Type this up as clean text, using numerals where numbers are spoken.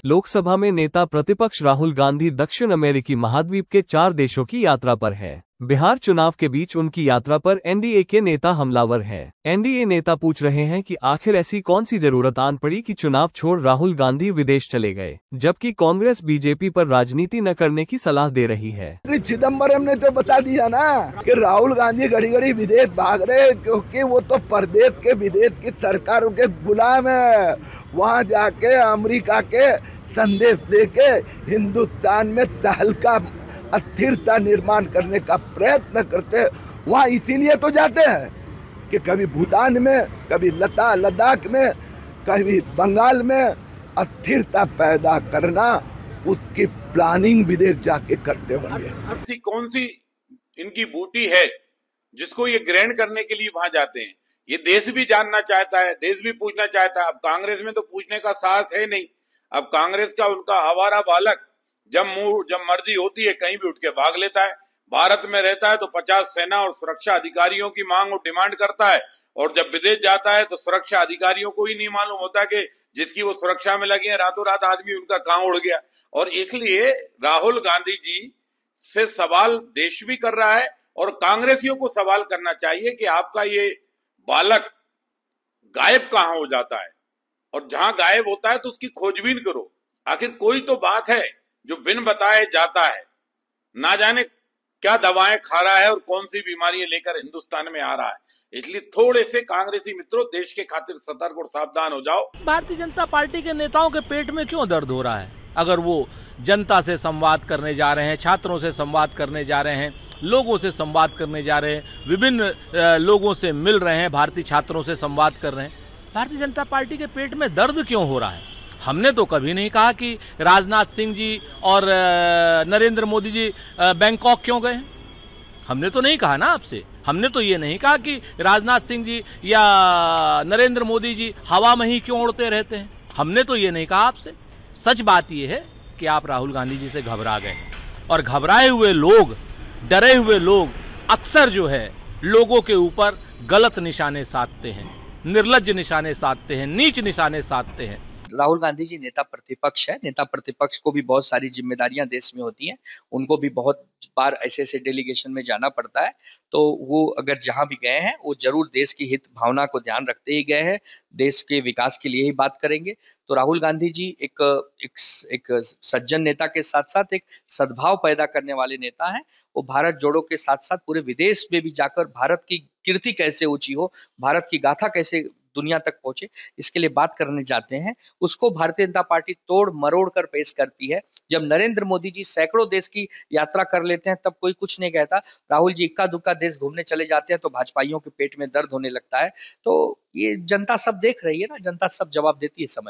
लोकसभा में नेता प्रतिपक्ष राहुल गांधी दक्षिण अमेरिकी महाद्वीप के 4 देशों की यात्रा पर हैं। बिहार चुनाव के बीच उनकी यात्रा पर एनडीए के नेता हमलावर हैं। एनडीए नेता पूछ रहे हैं कि आखिर ऐसी कौन सी जरूरत आन पड़ी कि चुनाव छोड़ राहुल गांधी विदेश चले गए, जबकि कांग्रेस बीजेपी पर राजनीति न करने की सलाह दे रही है। चिदम्बरम ने तो बता दिया ना कि राहुल गांधी घड़ी घड़ी विदेश भाग रहे, क्योंकि वो तो प्रदेश के विदेश की सरकारों के गुलाम है। वहाँ जाके अमेरिका के संदेश देके हिंदुस्तान में तहलका अस्थिरता निर्माण करने का प्रयत्न करते। वहाँ इसीलिए तो जाते हैं कि कभी भूटान में, कभी लद्दाख में, कभी बंगाल में अस्थिरता पैदा करना, उसकी प्लानिंग विदेश जाके करते होंगे। कौन सी इनकी बूटी है जिसको ये ग्रहण करने के लिए वहां जाते हैं? ये देश भी जानना चाहता है, देश भी पूछना चाहता है। अब कांग्रेस में तो पूछने का साहस है नहीं। अब कांग्रेस का उनका आवारा बालक जब मर्जी होती है कहीं भी उठ के भाग लेता है। भारत में रहता है तो 50 सेना और सुरक्षा अधिकारियों की मांग और डिमांड करता है, और जब विदेश जाता है तो सुरक्षा अधिकारियों को ही नहीं मालूम होता कि जिसकी वो सुरक्षा में लगे हैं रातों रात आदमी उनका कहां उड़ गया। और इसलिए राहुल गांधी जी से सवाल देश भी कर रहा है और कांग्रेसियों को सवाल करना चाहिए कि आपका ये बालक गायब कहां हो जाता है, और जहां गायब होता है तो उसकी खोजबीन करो। आखिर कोई तो बात है जो बिन बताए जाता है, ना जाने क्या दवाएं खा रहा है और कौन सी बीमारियां लेकर हिंदुस्तान में आ रहा है। इसलिए थोड़े से कांग्रेसी मित्रों देश के खातिर सतर्क और सावधान हो जाओ। भारतीय जनता पार्टी के नेताओं के पेट में क्यों दर्द हो रहा है? अगर वो जनता से संवाद करने जा रहे हैं, छात्रों से संवाद करने जा रहे हैं, लोगों से संवाद करने जा रहे हैं, विभिन्न लोगों से मिल रहे हैं, भारतीय छात्रों से संवाद कर रहे हैं, भारतीय जनता पार्टी के पेट में दर्द क्यों हो रहा है? हमने तो कभी नहीं कहा कि राजनाथ सिंह जी और नरेंद्र मोदी जी बैंकॉक क्यों गए। हमने तो नहीं कहा ना आपसे। हमने तो ये नहीं कहा कि राजनाथ सिंह जी या नरेंद्र मोदी जी हवा में ही क्यों उड़ते रहते हैं। हमने तो ये नहीं कहा आपसे। सच बात यह है कि आप राहुल गांधी जी से घबरा गए, और घबराए हुए लोग, डरे हुए लोग अक्सर जो है लोगों के ऊपर गलत निशाने साधते हैं, निर्लज्ज निशाने साधते हैं, नीच निशाने साधते हैं। राहुल गांधी जी नेता प्रतिपक्ष है। नेता प्रतिपक्ष को भी बहुत सारी जिम्मेदारियां देश में होती हैं। उनको भी बहुत बार ऐसे डेलीगेशन में जाना पड़ता है। तो वो अगर जहां भी गए हैं वो जरूर देश की हित भावना को ध्यान रखते ही गए हैं, देश के विकास के लिए ही बात करेंगे। तो राहुल गांधी जी एक सज्जन नेता के साथ साथ एक सद्भाव पैदा करने वाले नेता हैं। वो भारत जोड़ो के साथ साथ पूरे विदेश में भी जाकर भारत की कीर्ति कैसे ऊंची हो, भारत की गाथा कैसे दुनिया तक पहुंचे, इसके लिए बात करने जाते हैं। उसको भारतीय जनता पार्टी तोड़ मरोड़ कर पेश करती है। जब नरेंद्र मोदी जी सैकड़ों देश की यात्रा कर लेते हैं तब कोई कुछ नहीं कहता। राहुल जी इक्का दुक्का देश घूमने चले जाते हैं तो भाजपाइयों के पेट में दर्द होने लगता है। तो ये जनता सब देख रही है ना, जनता सब जवाब देती है समय।